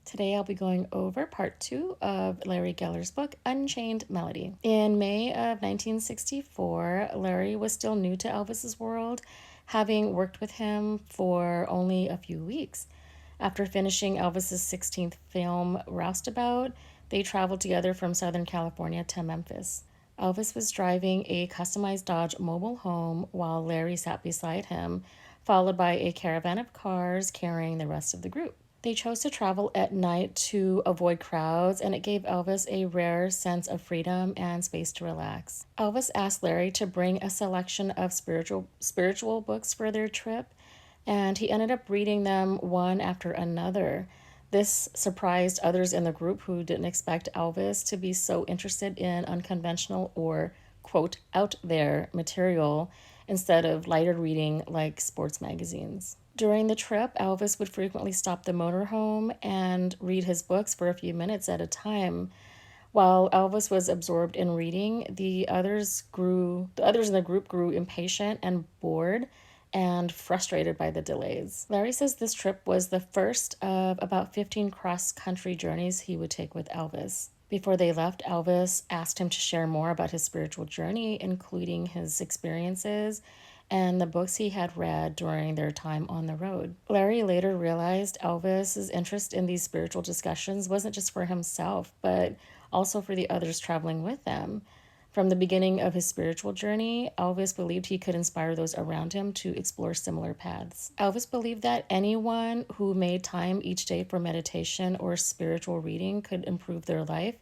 Today I'll be going over part 2 of Larry Geller's book, Unchained Melody. In May of 1964, Larry was still new to Elvis's world, having worked with him for only a few weeks. After finishing Elvis's 16th film, Roustabout, they traveled together from Southern California to Memphis. Elvis was driving a customized Dodge mobile home while Larry sat beside him, followed by a caravan of cars carrying the rest of the group. They chose to travel at night to avoid crowds, and it gave Elvis a rare sense of freedom and space to relax. Elvis asked Larry to bring a selection of spiritual books for their trip, and he ended up reading them one after another. This surprised others in the group who didn't expect Elvis to be so interested in unconventional or, quote, out there material instead of lighter reading like sports magazines. During the trip, Elvis would frequently stop the motorhome and read his books for a few minutes at a time. While Elvis was absorbed in reading, the others in the group grew impatient and bored and frustrated by the delays. Larry says this trip was the first of about 15 cross-country journeys he would take with Elvis. Before they left, Elvis asked him to share more about his spiritual journey, including his experiences and the books he had read during their time on the road. Larry later realized Elvis's interest in these spiritual discussions wasn't just for himself, but also for the others traveling with them. From the beginning of his spiritual journey, Elvis believed he could inspire those around him to explore similar paths. Elvis believed that anyone who made time each day for meditation or spiritual reading could improve their life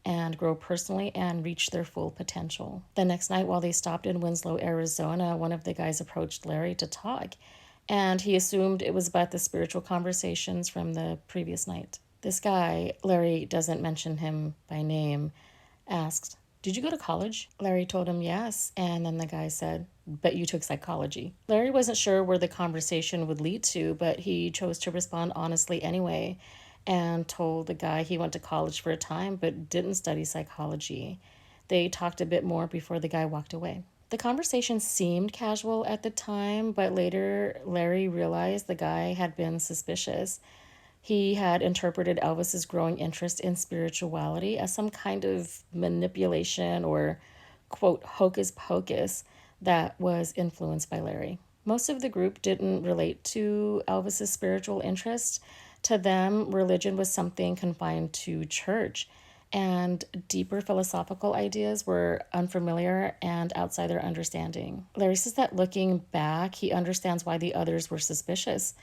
and grow personally and reach their full potential. The next night, while they stopped in Winslow, Arizona, one of the guys approached Larry to talk, and he assumed it was about the spiritual conversations from the previous night. This guy, Larry doesn't mention him by name, asked, "Did you go to college?" Larry told him yes, and then the guy said, "Bet you took psychology." Larry wasn't sure where the conversation would lead to, but he chose to respond honestly anyway and told the guy he went to college for a time but didn't study psychology. They talked a bit more before the guy walked away. The conversation seemed casual at the time, but later Larry realized the guy had been suspicious. He had interpreted Elvis's growing interest in spirituality as some kind of manipulation or, quote, hocus pocus that was influenced by Larry. Most of the group didn't relate to Elvis's spiritual interest. To them, religion was something confined to church, and deeper philosophical ideas were unfamiliar and outside their understanding. Larry says that looking back, he understands why the others were suspicious.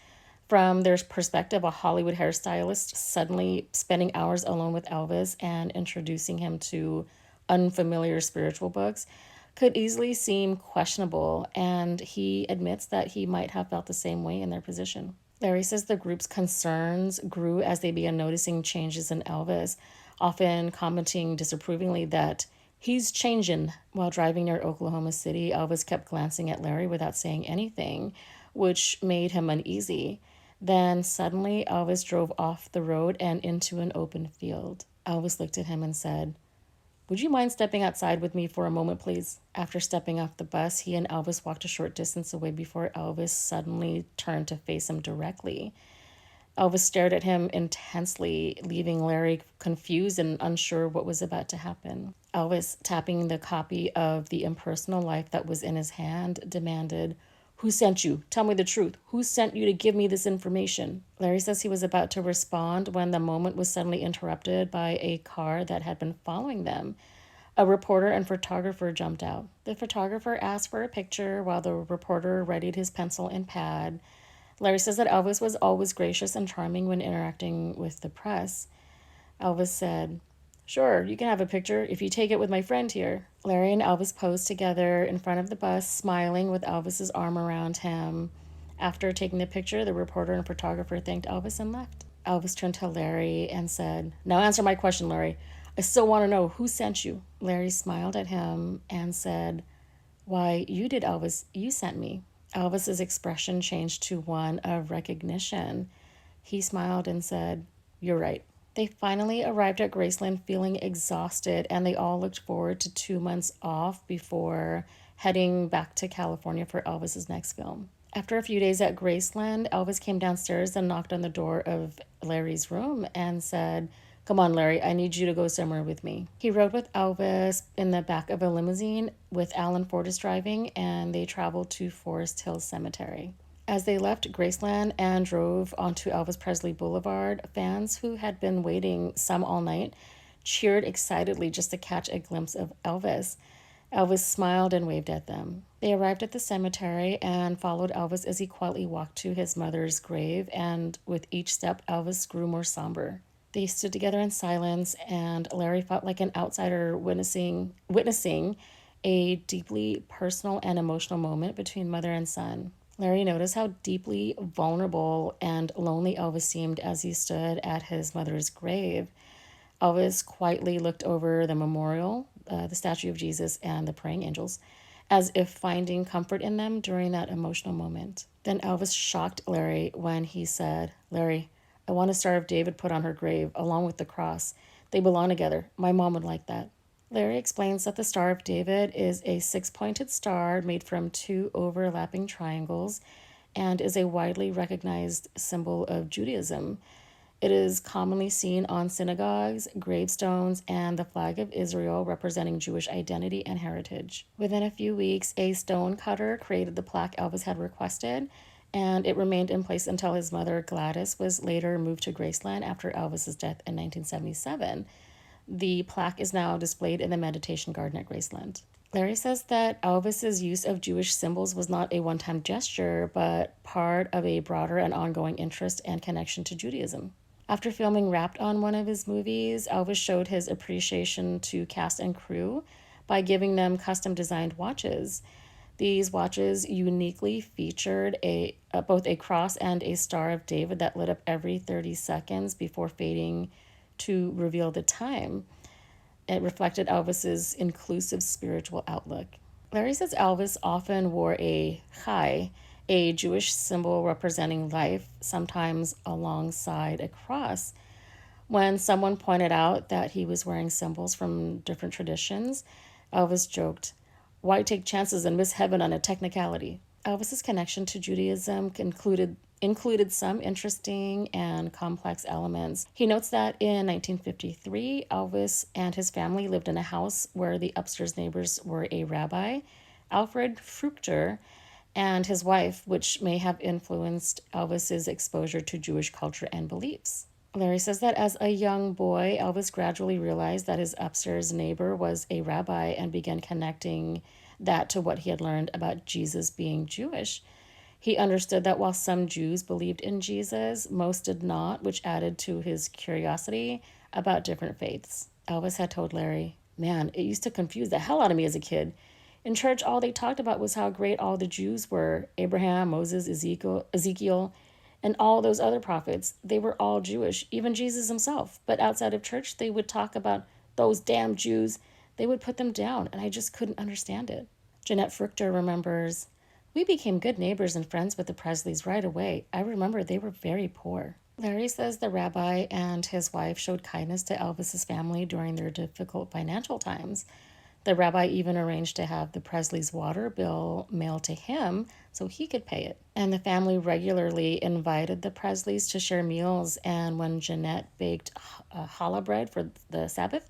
From their perspective, a Hollywood hairstylist suddenly spending hours alone with Elvis and introducing him to unfamiliar spiritual books could easily seem questionable, and he admits that he might have felt the same way in their position. Larry says the group's concerns grew as they began noticing changes in Elvis, often commenting disapprovingly that he's changing. While driving near Oklahoma City, Elvis kept glancing at Larry without saying anything, which made him uneasy. Then suddenly, Elvis drove off the road and into an open field. Elvis looked at him and said, "Would you mind stepping outside with me for a moment, please?" After stepping off the bus, he and Elvis walked a short distance away before Elvis suddenly turned to face him directly. Elvis stared at him intensely, leaving Larry confused and unsure what was about to happen. Elvis, tapping the copy of The Impersonal Life that was in his hand, demanded, "Who sent you? Tell me the truth. Who sent you to give me this information?" Larry says he was about to respond when the moment was suddenly interrupted by a car that had been following them. A reporter and photographer jumped out. The photographer asked for a picture while the reporter readied his pencil and pad. Larry says that Elvis was always gracious and charming when interacting with the press. Elvis said, "Sure, you can have a picture if you take it with my friend here." Larry and Elvis posed together in front of the bus, smiling with Elvis's arm around him. After taking the picture, the reporter and photographer thanked Elvis and left. Elvis turned to Larry and said, "Now answer my question, Larry. I still want to know who sent you." Larry smiled at him and said, "Why, you did, Elvis. You sent me." Elvis's expression changed to one of recognition. He smiled and said, "You're right." They finally arrived at Graceland feeling exhausted, and they all looked forward to 2 months off before heading back to California for Elvis's next film. After a few days at Graceland, Elvis came downstairs and knocked on the door of Larry's room and said, "Come on, Larry, I need you to go somewhere with me." He rode with Elvis in the back of a limousine with Alan Fortas driving, and they traveled to Forest Hill Cemetery. As they left Graceland and drove onto Elvis Presley Boulevard, fans who had been waiting, some all night, cheered excitedly just to catch a glimpse of Elvis. Elvis smiled and waved at them. They arrived at the cemetery and followed Elvis as he quietly walked to his mother's grave, and with each step, Elvis grew more somber. They stood together in silence, and Larry felt like an outsider witnessing a deeply personal and emotional moment between mother and son. Larry noticed how deeply vulnerable and lonely Elvis seemed as he stood at his mother's grave. Elvis quietly looked over the memorial, the statue of Jesus, and the praying angels, as if finding comfort in them during that emotional moment. Then Elvis shocked Larry when he said, "Larry, I want a Star of David put on her grave, along with the cross. They belong together. My mom would like that." Larry explains that the Star of David is a six-pointed star made from two overlapping triangles and is a widely recognized symbol of Judaism. It is commonly seen on synagogues, gravestones, and the flag of Israel, representing Jewish identity and heritage. Within a few weeks, a stone cutter created the plaque Elvis had requested, and it remained in place until his mother, Gladys, was later moved to Graceland after Elvis's death in 1977. The plaque is now displayed in the meditation garden at Graceland. Larry says that Elvis's use of Jewish symbols was not a one-time gesture, but part of a broader and ongoing interest and connection to Judaism. After filming Wrapped on one of his movies, Elvis showed his appreciation to cast and crew by giving them custom-designed watches. These watches uniquely featured both a cross and a Star of David that lit up every 30 seconds before fading to reveal the time. It reflected Elvis's inclusive spiritual outlook. Larry says Elvis often wore a chai, a Jewish symbol representing life, sometimes alongside a cross. When someone pointed out that he was wearing symbols from different traditions, Elvis joked, "Why take chances and miss heaven on a technicality?" Elvis's connection to Judaism included some interesting and complex elements. He notes that in 1953, Elvis and his family lived in a house where the upstairs neighbors were a rabbi, Alfred Fruchter, and his wife, which may have influenced Elvis's exposure to Jewish culture and beliefs. Larry says that as a young boy, Elvis gradually realized that his upstairs neighbor was a rabbi and began connecting that to what he had learned about Jesus being Jewish. He understood that while some Jews believed in Jesus, most did not, which added to his curiosity about different faiths. Elvis had told Larry, "Man, it used to confuse the hell out of me as a kid. In church, all they talked about was how great all the Jews were. Abraham, Moses, Ezekiel, and all those other prophets. They were all Jewish, even Jesus himself. But outside of church, they would talk about those damn Jews. They would put them down, and I just couldn't understand it." Jeanette Fruchter remembers, "We became good neighbors and friends with the Presleys right away. I remember they were very poor." Larry says the rabbi and his wife showed kindness to Elvis's family during their difficult financial times. The rabbi even arranged to have the Presleys' water bill mailed to him so he could pay it. And the family regularly invited the Presleys to share meals, and when Jeanette baked challah bread for the Sabbath,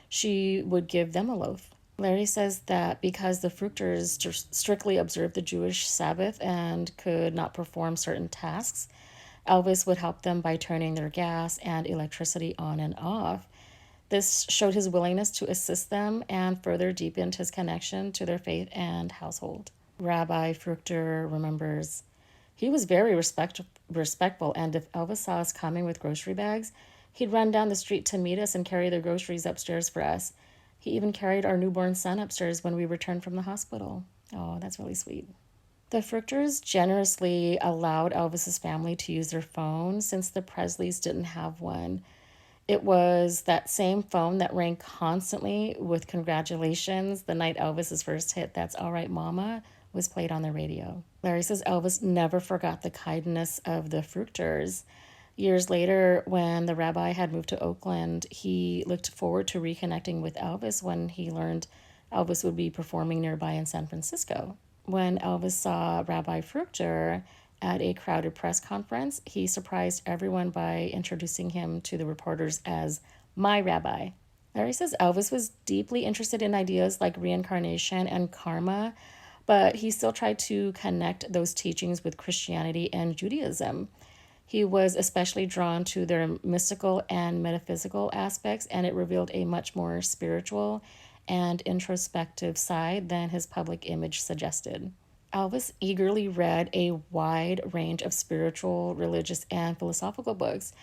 she would give them a loaf. Larry says that because the Fruchters strictly observed the Jewish Sabbath and could not perform certain tasks, Elvis would help them by turning their gas and electricity on and off. This showed his willingness to assist them and further deepened his connection to their faith and household. Rabbi Fruchter remembers, "He was very respectful, and if Elvis saw us coming with grocery bags, he'd run down the street to meet us and carry the groceries upstairs for us. He even carried our newborn son upstairs when we returned from the hospital." Oh, that's really sweet. The Fruchters generously allowed Elvis's family to use their phone since the Presleys didn't have one. It was that same phone that rang constantly with congratulations the night Elvis's first hit, "That's All Right Mama," was played on the radio. Larry says Elvis never forgot the kindness of the Fruchters. Years later, when the rabbi had moved to Oakland, he looked forward to reconnecting with Elvis when he learned Elvis would be performing nearby in San Francisco. When Elvis saw Rabbi Fruchter at a crowded press conference, he surprised everyone by introducing him to the reporters as my rabbi. Larry says Elvis was deeply interested in ideas like reincarnation and karma, but he still tried to connect those teachings with Christianity and Judaism. He was especially drawn to their mystical and metaphysical aspects, and it revealed a much more spiritual and introspective side than his public image suggested. Elvis eagerly read a wide range of spiritual, religious, and philosophical books,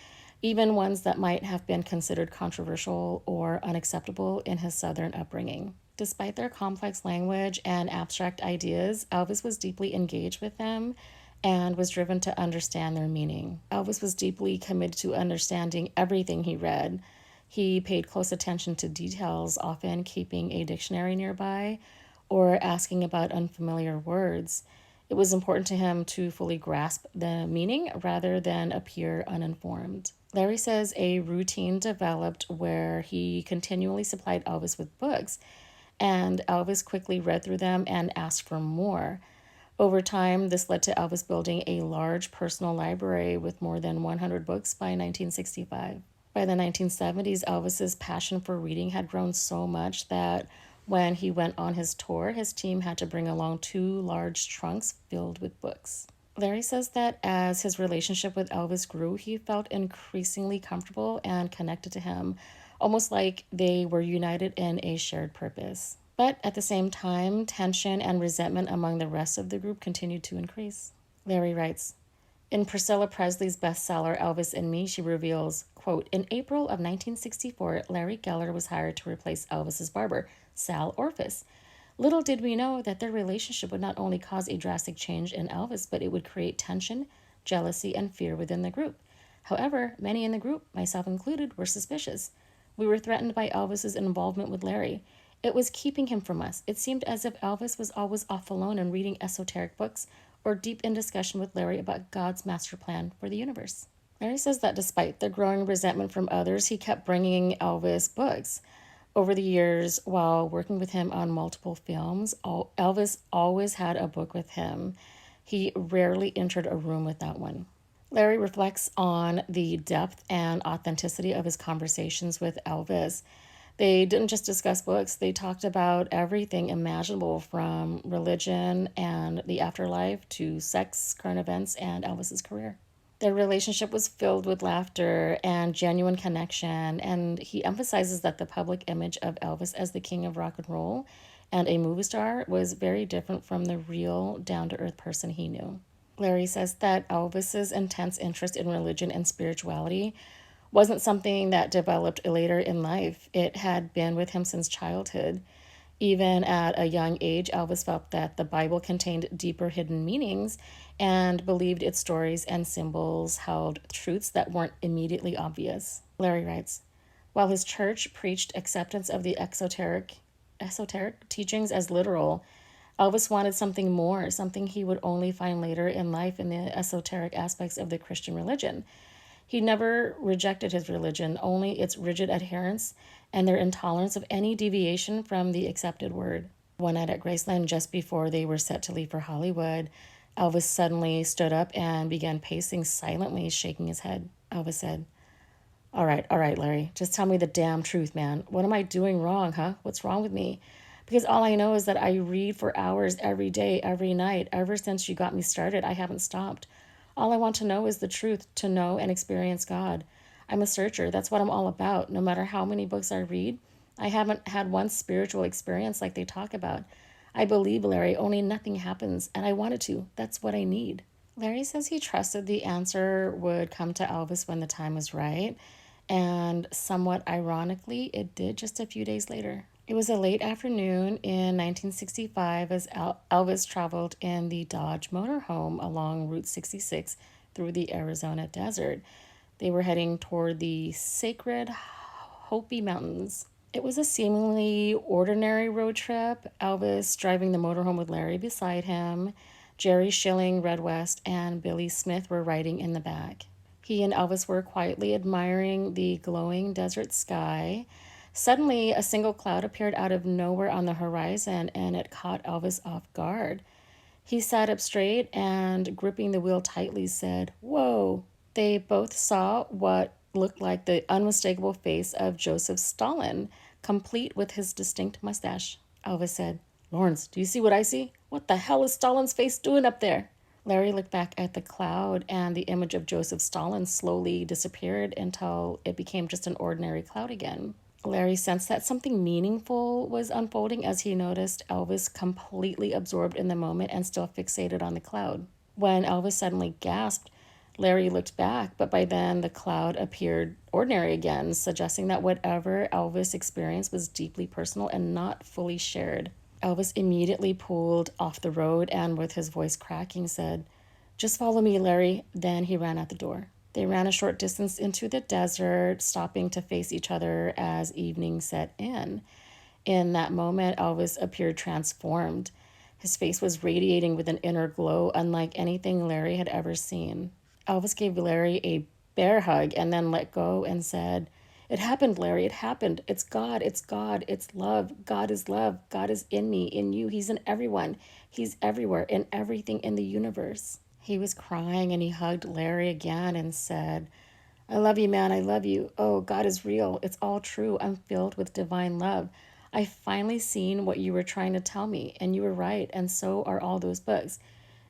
even ones that might have been considered controversial or unacceptable in his Southern upbringing. Despite their complex language and abstract ideas, Elvis was deeply engaged with them and was driven to understand their meaning. Elvis was deeply committed to understanding everything he read. He paid close attention to details, often keeping a dictionary nearby or asking about unfamiliar words. It was important to him to fully grasp the meaning rather than appear uninformed. Larry says a routine developed where he continually supplied Elvis with books, and Elvis quickly read through them and asked for more. Over time, this led to Elvis building a large personal library with more than 100 books by 1965. By the 1970s, Elvis's passion for reading had grown so much that when he went on his tour, his team had to bring along two large trunks filled with books. Larry says that as his relationship with Elvis grew, he felt increasingly comfortable and connected to him, almost like they were united in a shared purpose. But at the same time, tension and resentment among the rest of the group continued to increase. Larry writes, in Priscilla Presley's bestseller, Elvis and Me, she reveals, quote, in April of 1964, Larry Geller was hired to replace Elvis's barber, Sal Orfis. Little did we know that their relationship would not only cause a drastic change in Elvis, but it would create tension, jealousy, and fear within the group. However, many in the group, myself included, were suspicious. We were threatened by Elvis's involvement with Larry. It was keeping him from us. It seemed as if Elvis was always off alone and reading esoteric books or deep in discussion with Larry about God's master plan for the universe. Larry says that despite the growing resentment from others, he kept bringing Elvis books. Over the years, while working with him on multiple films, Elvis always had a book with him. He rarely entered a room without one. Larry reflects on the depth and authenticity of his conversations with Elvis. They didn't just discuss books, they talked about everything imaginable from religion and the afterlife to sex, current events, and Elvis's career. Their relationship was filled with laughter and genuine connection, and he emphasizes that the public image of Elvis as the king of rock and roll and a movie star was very different from the real, down-to-earth person he knew. Larry says that Elvis's intense interest in religion and spirituality wasn't something that developed later in life. It had been with him since childhood. Even at a young age, Elvis felt that the Bible contained deeper hidden meanings and believed its stories and symbols held truths that weren't immediately obvious. Larry writes, while his church preached acceptance of the esoteric teachings as literal, Elvis wanted something more, something he would only find later in life in the esoteric aspects of the Christian religion. He never rejected his religion, only its rigid adherence and their intolerance of any deviation from the accepted word. One night at Graceland, just before they were set to leave for Hollywood, Elvis suddenly stood up and began pacing silently, shaking his head. Elvis said, all right, Larry, just tell me the damn truth, man. What am I doing wrong, huh? What's wrong with me? Because all I know is that I read for hours every day, every night. Ever since you got me started, I haven't stopped. All I want to know is the truth, to know and experience God. I'm a searcher. That's what I'm all about. No matter how many books I read, I haven't had one spiritual experience like they talk about. I believe, Larry, only nothing happens, and I wanted to. That's what I need. Larry says he trusted the answer would come to Elvis when the time was right, and somewhat ironically, it did just a few days later. It was a late afternoon in 1965 as Elvis traveled in the Dodge motorhome along Route 66 through the Arizona desert. They were heading toward the sacred Hopi Mountains. It was a seemingly ordinary road trip. Elvis driving the motorhome with Larry beside him. Jerry Schilling, Red West, and Billy Smith were riding in the back. He and Elvis were quietly admiring the glowing desert sky. Suddenly, a single cloud appeared out of nowhere on the horizon, and it caught Elvis off guard. He sat up straight and, gripping the wheel tightly, said, "Whoa." They both saw what looked like the unmistakable face of Joseph Stalin, complete with his distinct mustache. Elvis said, "Lawrence, do you see what I see? What the hell is Stalin's face doing up there?" Larry looked back at the cloud, and the image of Joseph Stalin slowly disappeared until it became just an ordinary cloud again. Larry sensed that something meaningful was unfolding as he noticed Elvis completely absorbed in the moment and still fixated on the cloud. When Elvis suddenly gasped, Larry looked back, but by then the cloud appeared ordinary again, suggesting that whatever Elvis experienced was deeply personal and not fully shared. Elvis immediately pulled off the road and, with his voice cracking, said, "Just follow me, Larry." Then he ran out the door. They ran a short distance into the desert, stopping to face each other as evening set in. In that moment, Elvis appeared transformed. His face was radiating with an inner glow unlike anything Larry had ever seen. Elvis gave Larry a bear hug and then let go and said, "It happened, Larry. It happened. It's God. It's God. It's love. God is love. God is in me, in you. He's in everyone. He's everywhere, in everything in the universe." He was crying and he hugged Larry again and said, "I love you, man. I love you. Oh, God is real. It's all true. I'm filled with divine love. I finally seen what you were trying to tell me, and you were right, and so are all those books.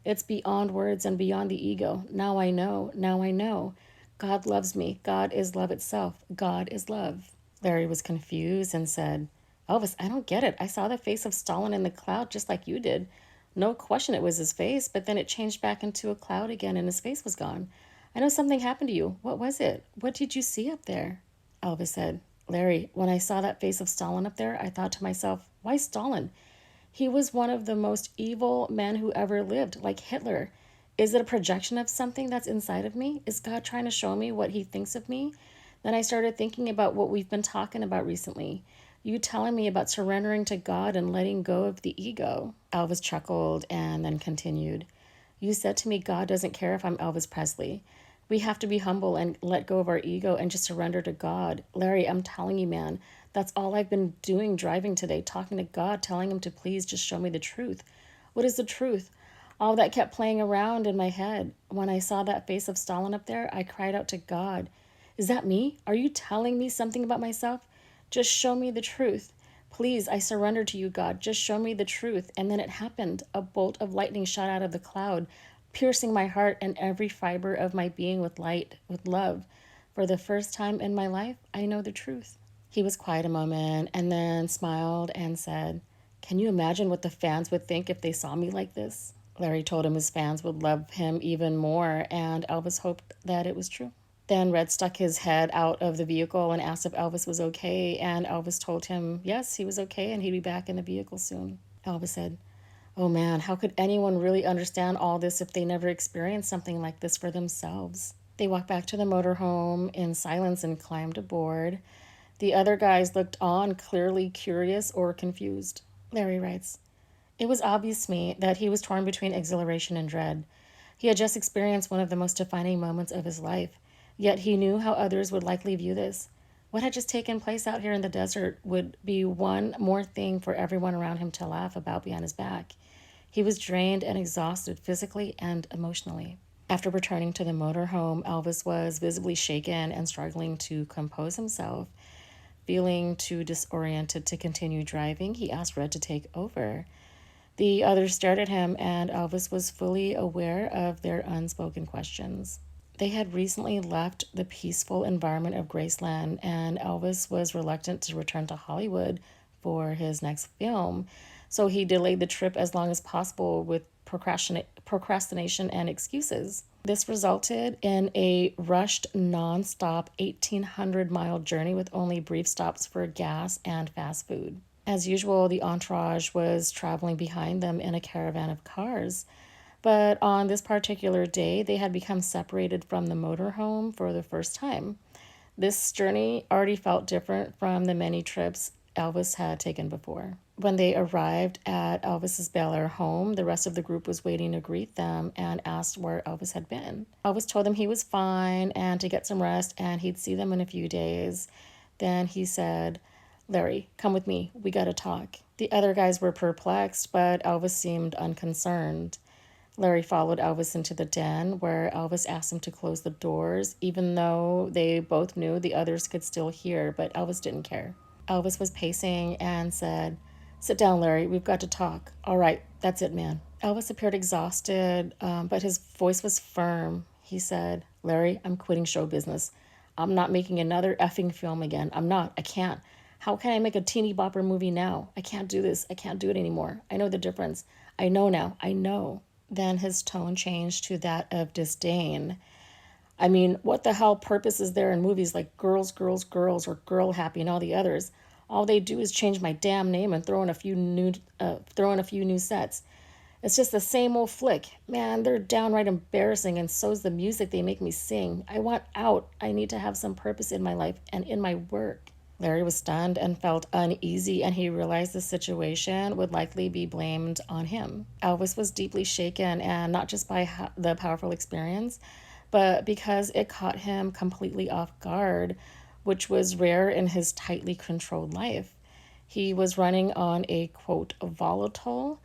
It's beyond words and beyond the ego. Now I know. Now I know. God loves me. God is love itself. God is love." Larry was confused and said, "Elvis, I don't get it. I saw the face of Stalin in the cloud just like you did. No question it was his face, but then it changed back into a cloud again and his face was gone. I know something happened to you. What was it? What did you see up there?" Elvis said, "Larry, when I saw that face of Stalin up there, I thought to myself, why Stalin? He was one of the most evil men who ever lived, like Hitler. Is it a projection of something that's inside of me? Is God trying to show me what he thinks of me?" Then I started thinking about what we've been talking about recently. You telling me about surrendering to God and letting go of the ego. Elvis chuckled and then continued. "You said to me, God doesn't care if I'm Elvis Presley. We have to be humble and let go of our ego and just surrender to God. Larry, I'm telling you, man, that's all I've been doing driving today, talking to God, telling him to please just show me the truth. What is the truth? All that kept playing around in my head. When I saw that face of Stalin up there, I cried out to God, is that me? Are you telling me something about myself? Just show me the truth. Please, I surrender to you, God. Just show me the truth." And then it happened. A bolt of lightning shot out of the cloud, piercing my heart and every fiber of my being with light, with love. For the first time in my life, I know the truth. He was quiet a moment and then smiled and said, "Can you imagine what the fans would think if they saw me like this?" Larry told him his fans would love him even more, and Elvis hoped that it was true. Then Red stuck his head out of the vehicle and asked if Elvis was okay, and Elvis told him yes, he was okay and he'd be back in the vehicle soon. Elvis said, "Oh man, how could anyone really understand all this if they never experienced something like this for themselves?" They walked back to the motorhome in silence and climbed aboard. The other guys looked on, clearly curious or confused. Larry writes, "It was obvious to me that he was torn between exhilaration and dread. He had just experienced one of the most defining moments of his life, yet he knew how others would likely view this. What had just taken place out here in the desert would be one more thing for everyone around him to laugh about behind his back. He was drained and exhausted physically and emotionally." After returning to the motorhome, Elvis was visibly shaken and struggling to compose himself. Feeling too disoriented to continue driving, he asked Red to take over. The others stared at him, and Elvis was fully aware of their unspoken questions. They had recently left the peaceful environment of Graceland, and Elvis was reluctant to return to Hollywood for his next film, so he delayed the trip as long as possible with procrastination and excuses. This resulted in a rushed, non-stop 1,800-mile journey with only brief stops for gas and fast food. As usual, the entourage was traveling behind them in a caravan of cars. But on this particular day, they had become separated from the motorhome for the first time. This journey already felt different from the many trips Elvis had taken before. When they arrived at Elvis's Bel Air home, the rest of the group was waiting to greet them and asked where Elvis had been. Elvis told them he was fine and to get some rest and he'd see them in a few days. Then he said, "Larry, come with me. We gotta talk." The other guys were perplexed, but Elvis seemed unconcerned. Larry followed Elvis into the den, where Elvis asked him to close the doors, even though they both knew the others could still hear, but Elvis didn't care. Elvis was pacing and said, "Sit down, Larry. We've got to talk." "All right, that's it, man." Elvis appeared exhausted, but his voice was firm. He said, "Larry, I'm quitting show business. I'm not making another effing film again. I'm not. I can't. How can I make a teeny bopper movie now? I can't do this. I can't do it anymore. I know the difference. I know now. I know." Then his tone changed to that of disdain. "I mean, what the hell purpose is there in movies like Girls, Girls, Girls or Girl Happy and all the others? All they do is change my damn name and throw in a few new sets. It's just the same old flick. Man, they're downright embarrassing, and so's the music they make me sing. I want out. I need to have some purpose in my life and in my work." Larry was stunned and felt uneasy, and he realized the situation would likely be blamed on him. Elvis was deeply shaken, and not just by the powerful experience, but because it caught him completely off guard, which was rare in his tightly controlled life. He was running on a quote, volatile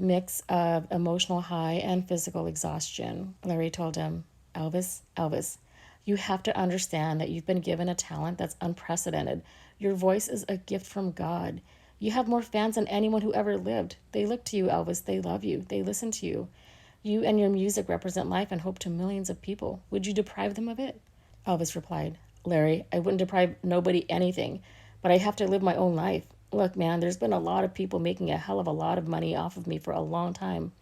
mix of emotional high and physical exhaustion. Larry told him, Elvis, you have to understand that you've been given a talent that's unprecedented. Your voice is a gift from God. You have more fans than anyone who ever lived. They look to you, Elvis. They love you. They listen to you. You and your music represent life and hope to millions of people. Would you deprive them of it?" Elvis replied, "Larry, I wouldn't deprive nobody anything, but I have to live my own life. Look, man, there's been a lot of people making a hell of a lot of money off of me for a long time.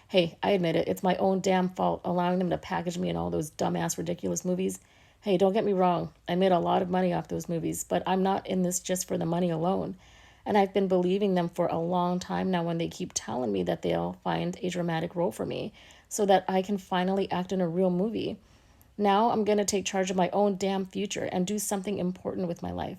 Hey, I admit it, it's my own damn fault allowing them to package me in all those dumbass, ridiculous movies. Hey, don't get me wrong, I made a lot of money off those movies, but I'm not in this just for the money alone. And I've been believing them for a long time now when they keep telling me that they'll find a dramatic role for me so that I can finally act in a real movie. Now I'm going to take charge of my own damn future and do something important with my life."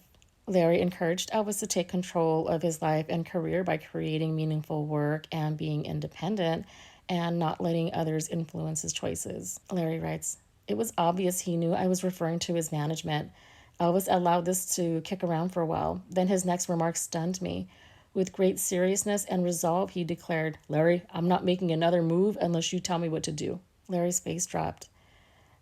Larry encouraged Elvis to take control of his life and career by creating meaningful work and being independent and not letting others influence his choices. Larry writes, "It was obvious he knew I was referring to his management. Elvis allowed this to kick around for a while. Then his next remark stunned me. With great seriousness and resolve, he declared, 'Larry, I'm not making another move unless you tell me what to do.'" Larry's face dropped.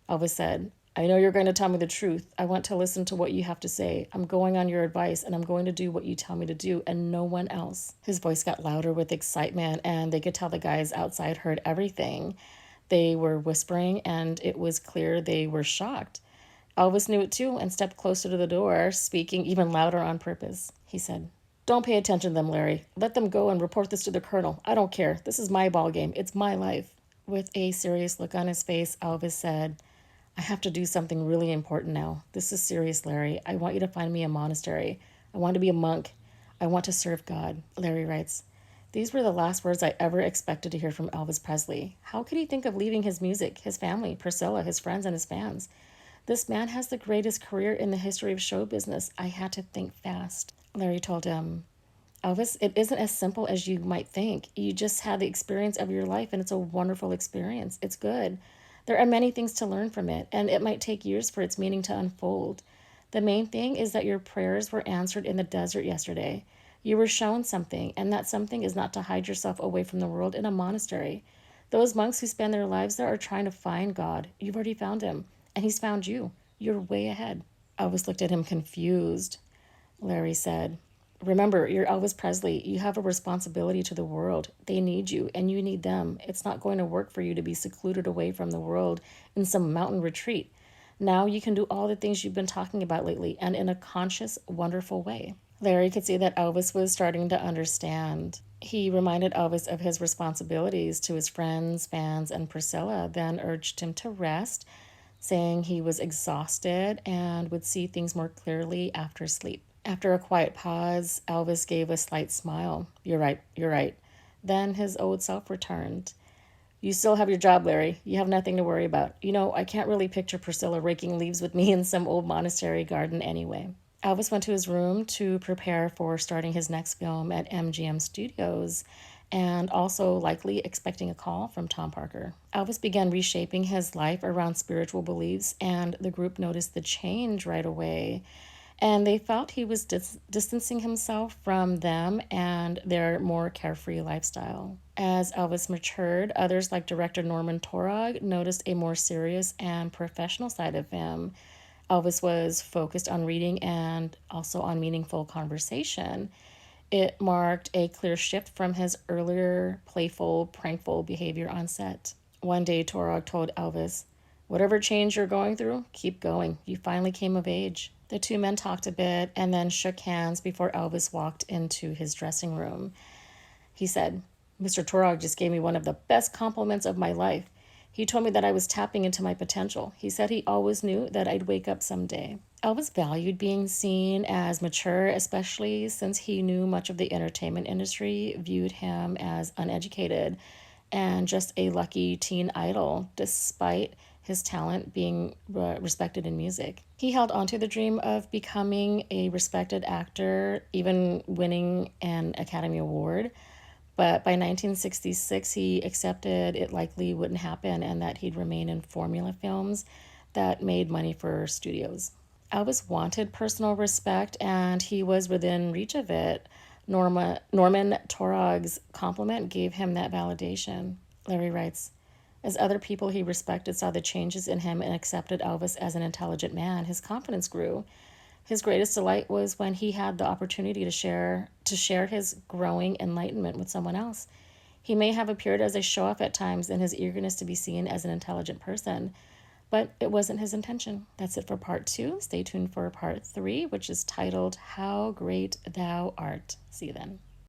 Elvis said, "I know you're going to tell me the truth. I want to listen to what you have to say. I'm going on your advice, and I'm going to do what you tell me to do, and no one else." His voice got louder with excitement, and they could tell the guys outside heard everything. They were whispering, and it was clear they were shocked. Elvis knew it too and stepped closer to the door, speaking even louder on purpose. He said, "Don't pay attention to them, Larry. Let them go and report this to the colonel. I don't care. This is my ball game. It's my life." With a serious look on his face, Elvis said, "I have to do something really important now. This is serious, Larry. I want you to find me a monastery. I want to be a monk. I want to serve God." Larry writes, "These were the last words I ever expected to hear from Elvis Presley. How could he think of leaving his music, his family, Priscilla, his friends, and his fans? This man has the greatest career in the history of show business. I had to think fast." Larry told him, "Elvis, it isn't as simple as you might think. You just had the experience of your life, and it's a wonderful experience. It's good. There are many things to learn from it, and it might take years for its meaning to unfold. The main thing is that your prayers were answered in the desert yesterday. You were shown something, and that something is not to hide yourself away from the world in a monastery. Those monks who spend their lives there are trying to find God. You've already found him, and he's found you. You're way ahead." Elvis looked at him confused. Larry said, "Remember, you're Elvis Presley. You have a responsibility to the world. They need you, and you need them. It's not going to work for you to be secluded away from the world in some mountain retreat. Now you can do all the things you've been talking about lately, and in a conscious, wonderful way." Larry could see that Elvis was starting to understand. He reminded Elvis of his responsibilities to his friends, fans, and Priscilla, then urged him to rest, saying he was exhausted and would see things more clearly after sleep. After a quiet pause, Elvis gave a slight smile. You're right. Then his old self returned. "You still have your job, Larry. You have nothing to worry about. You know, I can't really picture Priscilla raking leaves with me in some old monastery garden anyway." Elvis went to his room to prepare for starting his next film at MGM Studios, and also likely expecting a call from Tom Parker. Elvis began reshaping his life around spiritual beliefs, and the group noticed the change right away. And they felt he was distancing himself from them and their more carefree lifestyle. As Elvis matured, others like director Norman Torog noticed a more serious and professional side of him. Elvis was focused on reading and also on meaningful conversation. It marked a clear shift from his earlier playful, prankful behavior on set. One day, Torog told Elvis, "Whatever change you're going through, keep going. You finally came of age." The two men talked a bit and then shook hands before Elvis walked into his dressing room. He said, "Mr. Torog just gave me one of the best compliments of my life. He told me that I was tapping into my potential. He said he always knew that I'd wake up someday." Elvis valued being seen as mature, especially since he knew much of the entertainment industry viewed him as uneducated and just a lucky teen idol, despite his talent being respected in music. He held onto the dream of becoming a respected actor, even winning an Academy Award. But by 1966, he accepted it likely wouldn't happen and that he'd remain in formula films that made money for studios. Elvis wanted personal respect and he was within reach of it. Norman Torog's compliment gave him that validation. Larry writes, as other people he respected saw the changes in him and accepted Elvis as an intelligent man, his confidence grew. His greatest delight was when he had the opportunity to share his growing enlightenment with someone else. He may have appeared as a show-off at times in his eagerness to be seen as an intelligent person, but it wasn't his intention. That's it for part 2. Stay tuned for part 3, which is titled How Great Thou Art. See you then.